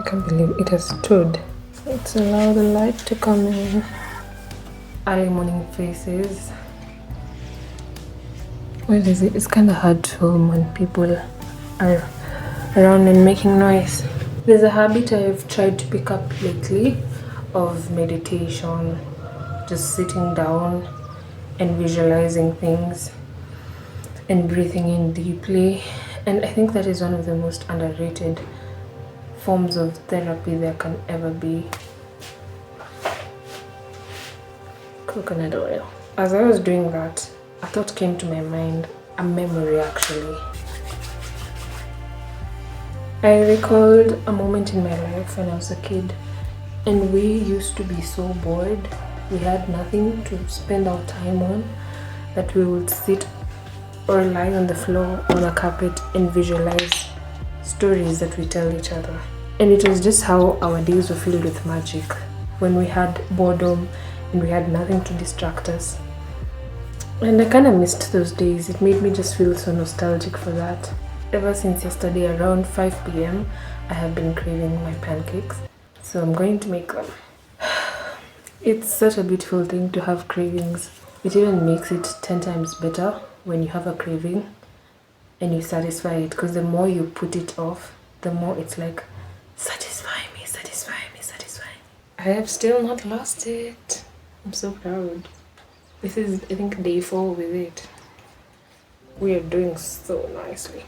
I can't believe it has stood. Let's allow the light to come in. Early morning faces. What is it? It's kind of hard to film when people are around and making noise. There's a habit I've tried to pick up lately of meditation, just sitting down and visualizing things and breathing in deeply. And I think that is one of the most underrated forms of therapy there can ever be. Coconut oil. As I was doing that, a thought came to my mind, a memory actually. I recalled a moment in my life when I was a kid, and we used to be so bored. We had nothing to spend our time on, that we would sit or lie on the floor on a carpet and visualize stories that we tell each other. And it was just how our days were filled with magic when we had boredom and we had nothing to distract us. And I kind of missed those days. It made me just feel so nostalgic for that. Ever since yesterday around 5 p.m, I have been craving my pancakes. So I'm going to make them. It's such a beautiful thing to have cravings. It even makes it 10 times better when you have a craving and you satisfy it, because the more you put it off, the more it's like, satisfy me, satisfy me, satisfy me. I have still not lost it. I'm so proud. This is, I think, day 4 with it. We are doing so nicely.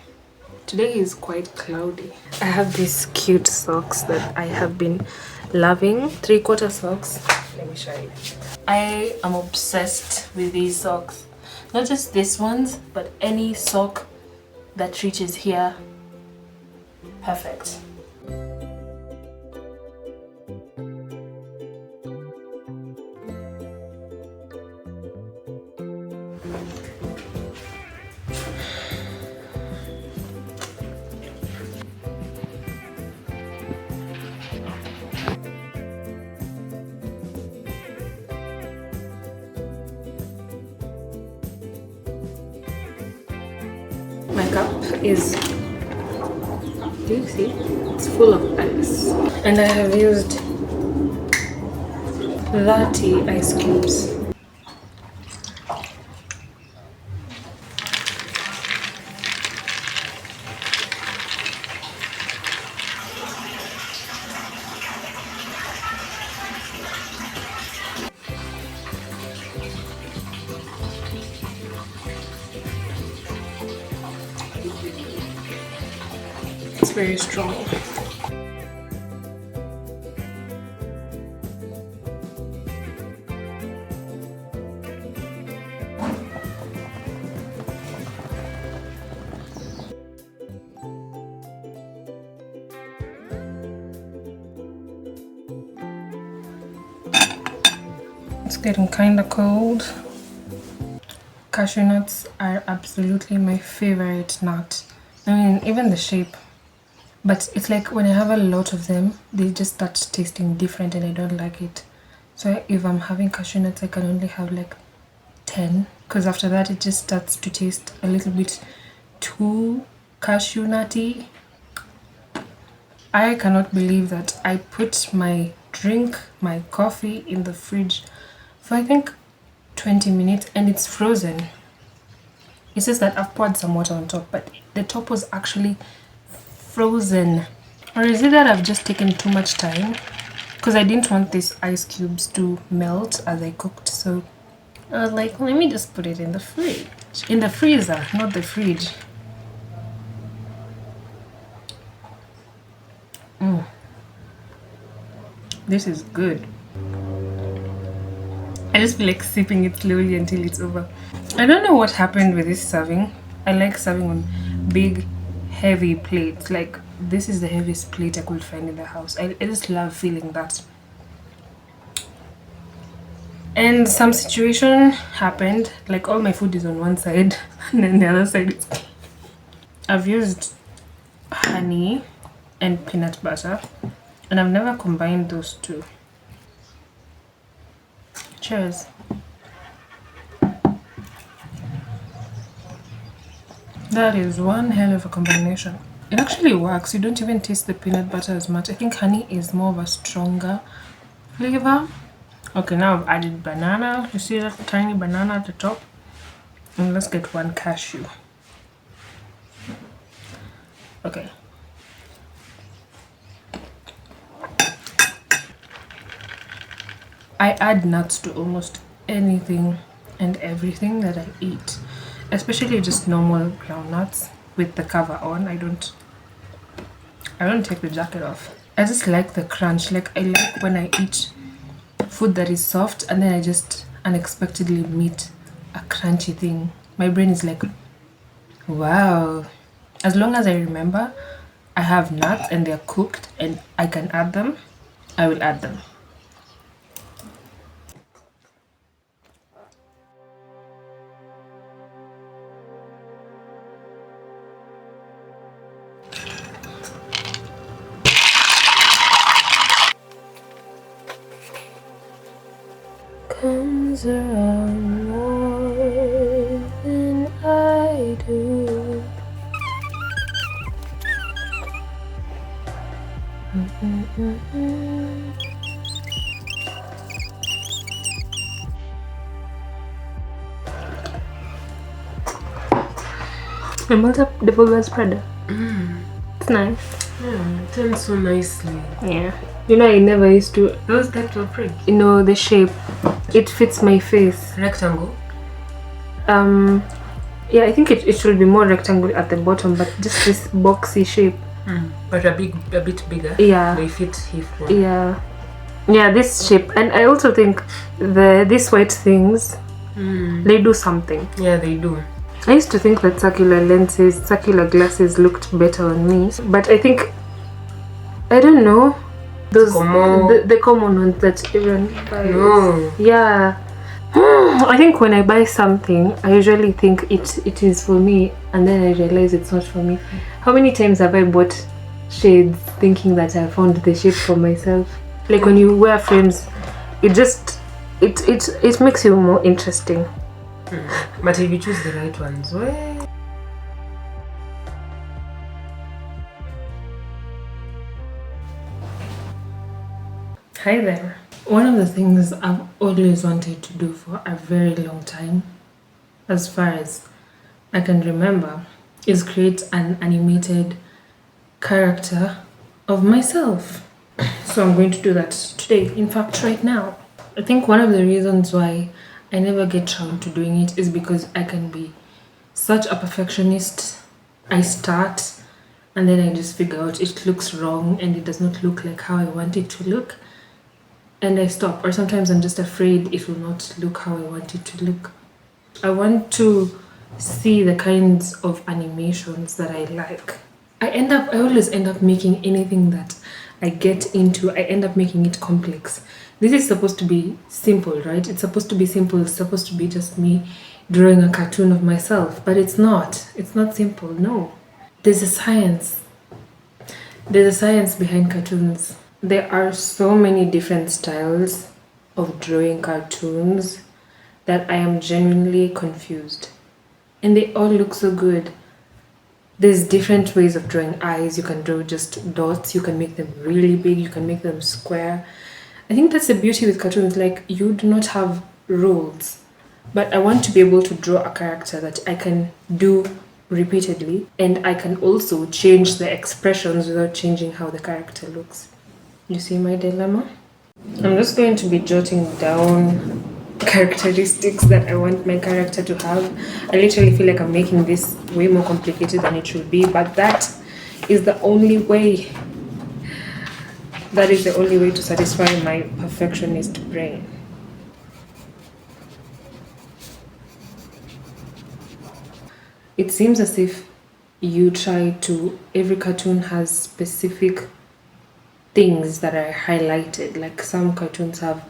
Today is quite cloudy. I have these cute socks that I have been loving. 3/4 socks. Let me show you. I am obsessed with these socks. Not just these ones, but any sock that reaches here. Perfect. My cup is, do you see? It's full of ice. And I have used 30 ice cubes. It's very strong. It's getting kind of cold. Cashew nuts are absolutely my favorite nut. I mean, even the shape. But it's like when I have a lot of them, they just start tasting different and I don't like it. So if I'm having cashew nuts, I can only have like 10. Because after that, it just starts to taste a little bit too cashew nutty. I cannot believe that I put my drink, my coffee in the fridge for I think 20 minutes and it's frozen. It's just that I've poured some water on top, but the top was actually frozen. Or is it that I've just taken too much time? Because I didn't want these ice cubes to melt as I cooked, so I was like, let me just put it in the fridge. In the freezer, not the fridge. This is good. I just feel like sipping it slowly until it's over. I don't know what happened with this serving. I like serving on big, heavy plates. Like, this is the heaviest plate I could find in the house. I just love feeling that. And some situation happened, like all my food is on one side and then the other side is... I've used honey and peanut butter and I've never combined those two. Cheers. That is one hell of a combination. It actually works. You don't even taste the peanut butter as much. I think honey is more of a stronger flavor. Okay, now I've added banana. You see that tiny banana at the top? And let's get one cashew. Okay. I add nuts to almost anything and everything that I eat, especially just normal ground nuts with the cover on. I don't take the jacket off. I just like the crunch. Like I like when I eat food that is soft and then I just unexpectedly meet a crunchy thing. My brain is like, wow. As long as I remember I have nuts and they're cooked and I can add them, I will add them. Comes around more than I do. I melt up the blueberry spread. It's nice. Yeah, it turns so nicely. Yeah. You know, I never used to. Those that were pretty. You know, the shape. It fits my face. Rectangle? Yeah, I think it should be more rectangle at the bottom, but just this boxy shape. But a bit bigger. Yeah. They fit hip. Yeah. Yeah, this shape. And I also think these white things, they do something. Yeah, they do. I used to think that circular glasses looked better on me, but I think, I don't know, those the common ones that everyone buys. No. Yeah. I think when I buy something, I usually think it is for me, and then I realize it's not for me. How many times have I bought shades thinking that I found the shape for myself? Like when you wear frames, it just it makes you more interesting. But if you choose the right ones, well. Hi there. One of the things I've always wanted to do for a very long time, as far as I can remember, is create an animated character of myself. So I'm going to do that today, in fact right now. I think one of the reasons why I never get around to doing it is because I can be such a perfectionist. I start and then I just figure out it looks wrong and it does not look like how I want it to look, and I stop. Or sometimes I'm just afraid it will not look how I want it to look. I want to see the kinds of animations that I like. I always end up making anything that I get into, I end up making it complex. This is supposed to be simple, right? It's supposed to be simple. It's supposed to be just me drawing a cartoon of myself, but it's not. It's not simple, no. There's a science. There's a science behind cartoons. There are so many different styles of drawing cartoons that I am genuinely confused. And they all look so good. There's different ways of drawing eyes. You can draw just dots. You can make them really big. You can make them square. I think that's the beauty with cartoons. Like, you do not have rules. But I want to be able to draw a character that I can do repeatedly. And I can also change the expressions without changing how the character looks. You see my dilemma? I'm just going to be jotting down characteristics that I want my character to have. I literally feel like I'm making this way more complicated than it should be, but that is the only way. That is the only way to satisfy my perfectionist brain. It seems as if every cartoon has specific things that are highlighted. Like some cartoons have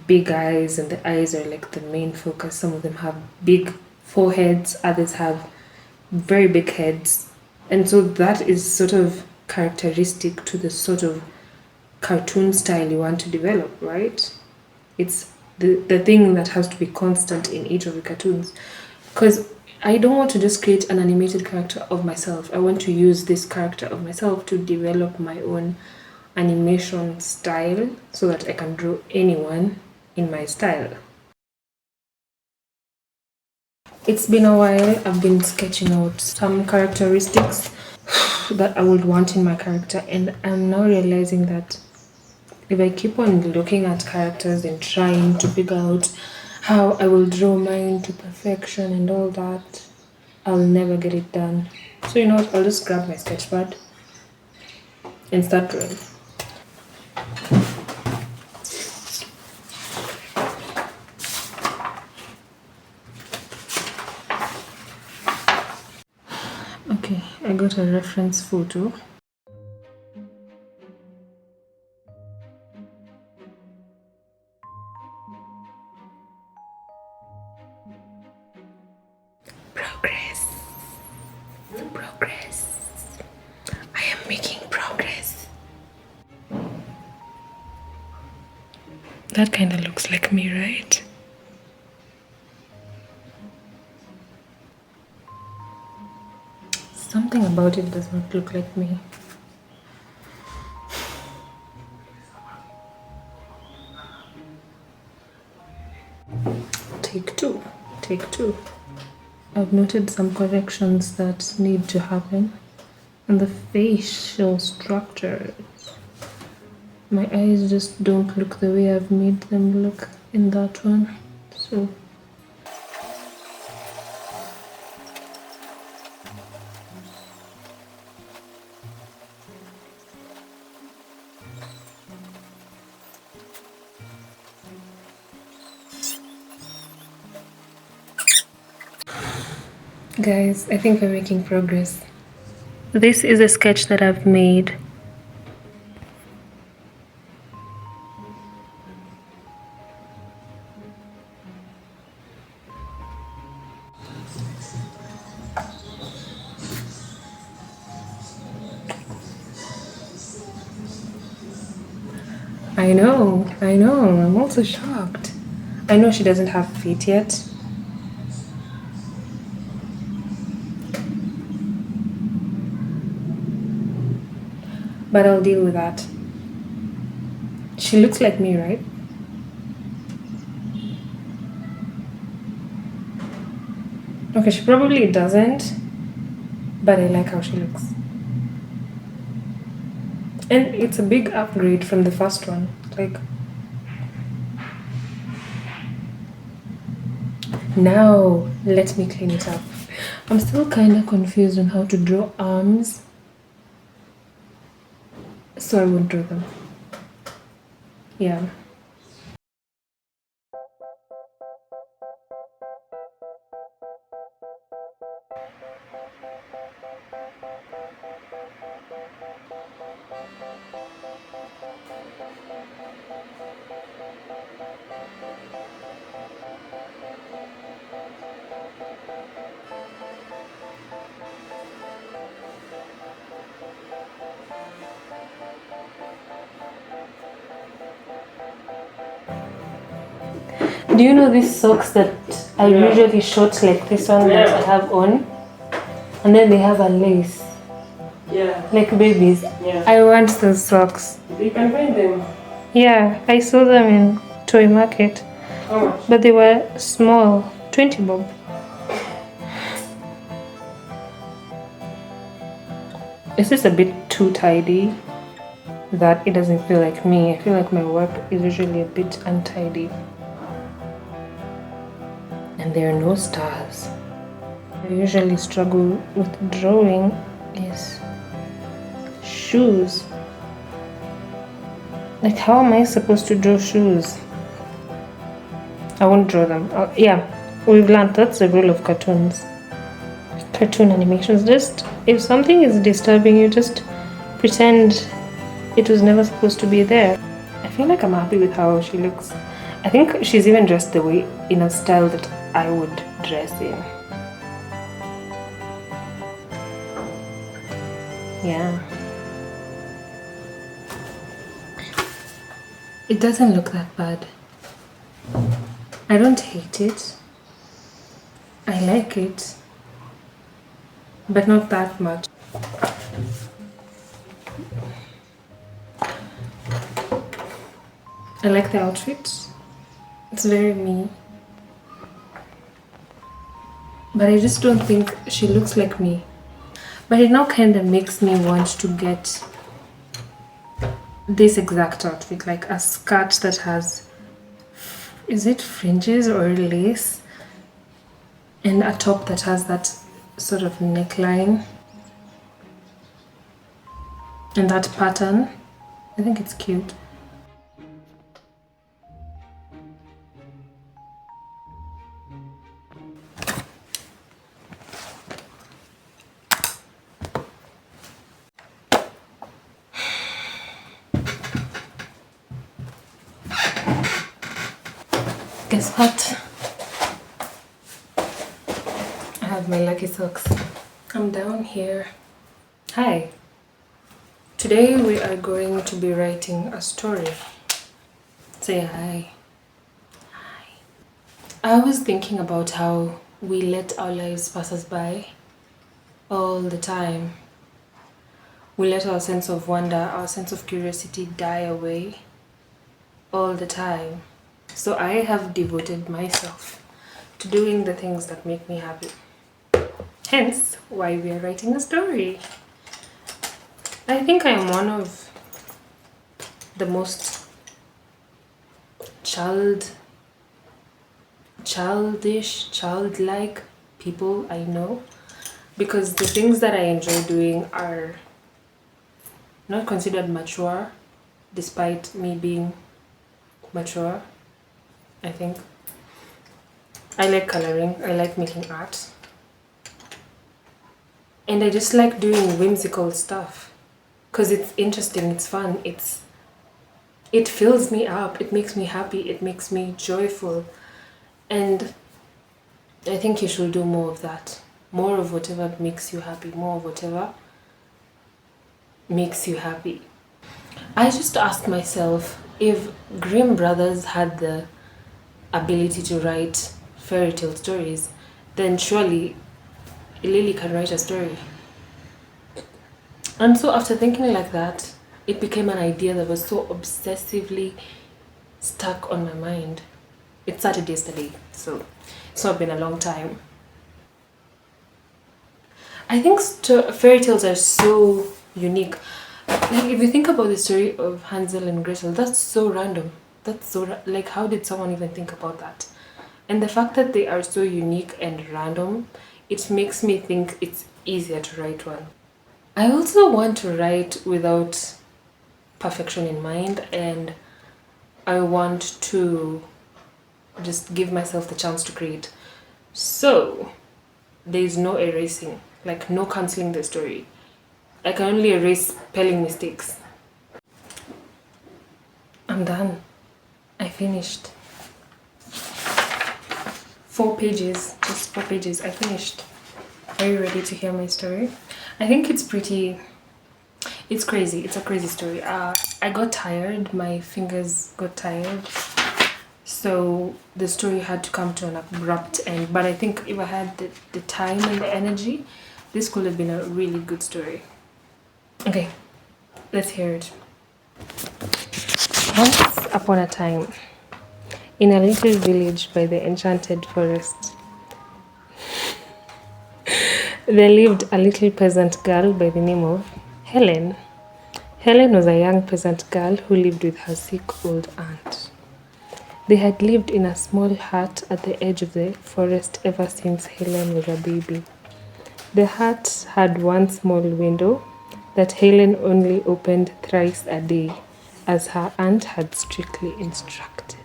big eyes and the eyes are like the main focus. Some of them have big foreheads, others have very big heads. And so that is sort of characteristic to the sort of cartoon style you want to develop, right? It's the thing that has to be constant in each of the cartoons. Because I don't want to just create an animated character of myself. I want to use this character of myself to develop my own animation style so that I can draw anyone in my style. It's been a while. I've been sketching out some characteristics that I would want in my character, and I'm now realizing that if I keep on looking at characters and trying to figure out how I will draw mine to perfection and all that, I'll never get it done. So you know what, I'll just grab my sketch pad and start drawing. Okay, I got a reference photo. Progress. I am making progress. That kind of looks like me, right? Something about it does not look like me. Take two. Take two. I've noted some corrections that need to happen and the facial structures. My eyes just don't look the way I've made them look in that one. So guys, I think we're making progress. This is a sketch that I've made. I know, I'm also shocked. I know she doesn't have feet yet. But I'll deal with that. She looks like me, right? Okay, she probably doesn't, but I like how she looks. And it's a big upgrade from the first one. Like, now let me clean it up. I'm still kind of confused on how to draw arms, so I won't draw them. Yeah. Do you know these socks that are usually short like this one that I have on? And then they have a lace. Yeah. Like babies. Yeah. I want those socks. You can find them. Yeah, I saw them in Toy Market. How much? But they were small. 20 bob. Is this a bit too tidy that it doesn't feel like me? I feel like my work is usually a bit untidy. And there are no stars. I usually struggle with drawing is shoes. Like, how am I supposed to draw shoes? I won't draw them. Yeah, we've learned that's the rule of cartoons. Cartoon animations. Just, if something is disturbing you, just pretend it was never supposed to be there. I feel like I'm happy with how she looks. I think she's even dressed the way, in a style that I would dress in. Yeah. It doesn't look that bad. I don't hate it. I like it. but not that much. I like the outfit. It's very me. But I just don't think she looks like me. But it now kind of makes me want to get this exact outfit, like a skirt that has, is it fringes or lace? And a top that has that sort of neckline and that pattern. I think it's cute. Guess what? I have my lucky socks. I'm down here. Hi. Today we are going to be writing a story. Say hi. Hi. I was thinking about how we let our lives pass us by all the time. We let our sense of wonder, our sense of curiosity die away all the time. So I have devoted myself to doing the things that make me happy. Hence, why we are writing a story. I think I am one of the most childlike people I know, because the things that I enjoy doing are not considered mature, despite me being mature. I think I like coloring, I like making art, and I just like doing whimsical stuff because it's interesting, it's fun, it fills me up, it makes me happy, it makes me joyful, and I think you should do more of that. More of whatever makes you happy, more of whatever makes you happy. I just asked myself, if Grimm Brothers had the ability to write fairy tale stories, then surely Lily can write a story. And so after thinking like that, it became an idea that was so obsessively stuck on my mind. It started yesterday, so it's not been a long time. I think fairy tales are so unique. Like, if you think about the story of Hansel and Gretel, that's so random. That's so like, how did someone even think about that? And the fact that they are so unique and random, it makes me think it's easier to write one. I also want to write without perfection in mind, and I want to just give myself the chance to create. So there's no erasing, like no canceling the story. I can only erase spelling mistakes. I'm done. I finished. 4 pages, just 4 pages. I finished. Are you ready to hear my story? I think it's crazy. It's a crazy story. I got tired. My fingers got tired. So the story had to come to an abrupt end. But I think if I had the time and the energy, this could have been a really good story. Okay, let's hear it. Once upon a time, in a little village by the enchanted forest, there lived a little peasant girl by the name of Helen. Helen was a young peasant girl who lived with her sick old aunt. They had lived in a small hut at the edge of the forest ever since Helen was a baby. The hut had one small window that Helen only opened thrice a day, as her aunt had strictly instructed.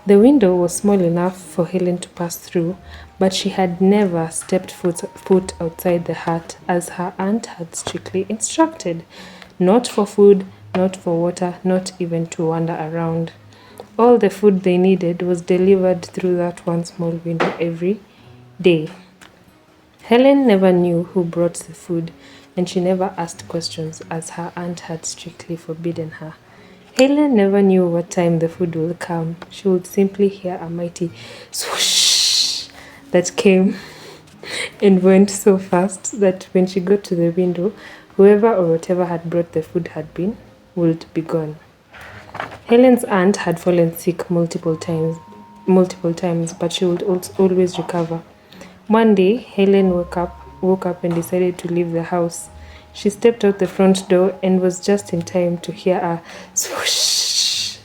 The window was small enough for Helen to pass through, but she had never stepped foot outside the hut, as her aunt had strictly instructed. Not for food, not for water, not even to wander around. All the food they needed was delivered through that one small window every day. Helen never knew who brought the food, and she never asked questions, as her aunt had strictly forbidden her. Helen never knew what time the food would come. She would simply hear a mighty swoosh that came and went so fast that when she got to the window, whoever or whatever had brought the food would be gone. Helen's aunt had fallen sick multiple times, but she would always recover. One day, Helen woke up and decided to leave the house. She stepped out the front door and was just in time to hear a swoosh.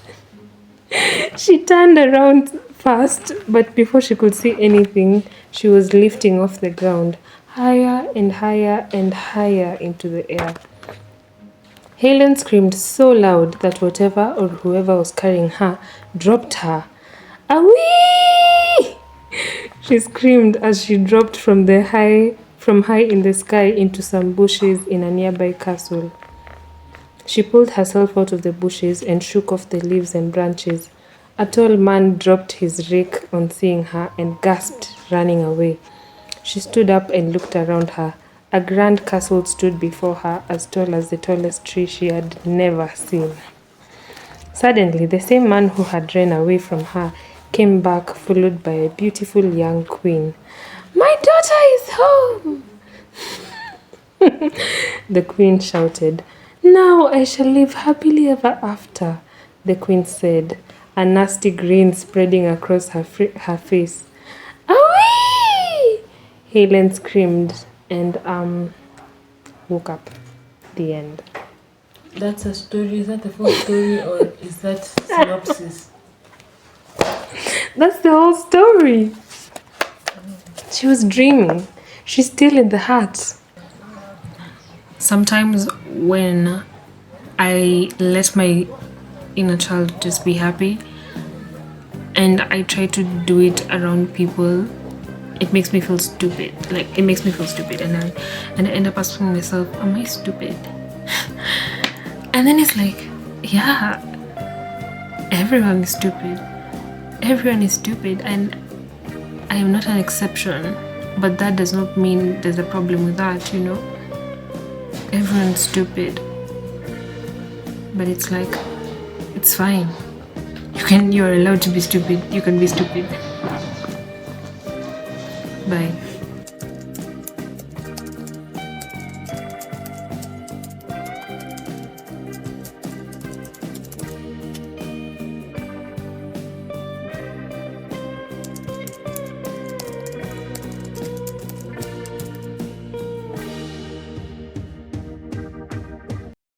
She turned around fast, but before she could see anything, she was lifting off the ground, higher and higher and higher into the air. Helen screamed so loud that whatever or whoever was carrying her dropped her. Awee! She screamed as she dropped from high in the sky into some bushes in a nearby castle. She pulled herself out of the bushes and shook off the leaves and branches. A tall man dropped his rake on seeing her and gasped, running away. She stood up and looked around her. A grand castle stood before her, as tall as the tallest tree she had never seen. Suddenly, the same man who had run away from her came back, followed by a beautiful young queen. "My daughter is home!" The queen shouted. "Now I shall live happily ever after," the queen said, a nasty grin spreading across her face. "Awee!" Helen screamed and woke up. The end. That's a story. Is that the full story or is that synopsis? That's the whole story. She was dreaming. She's still in the hut. Sometimes when I let my inner child just be happy and I try to do it around people, it makes me feel stupid. Like, it makes me feel stupid, and I end up asking myself, am I stupid? And then it's like, yeah, everyone is stupid. Everyone is stupid, and I am not an exception. But that does not mean there's a problem with that, you know? Everyone's stupid. But it's like, it's fine. You're allowed to be stupid. You can be stupid. Bye.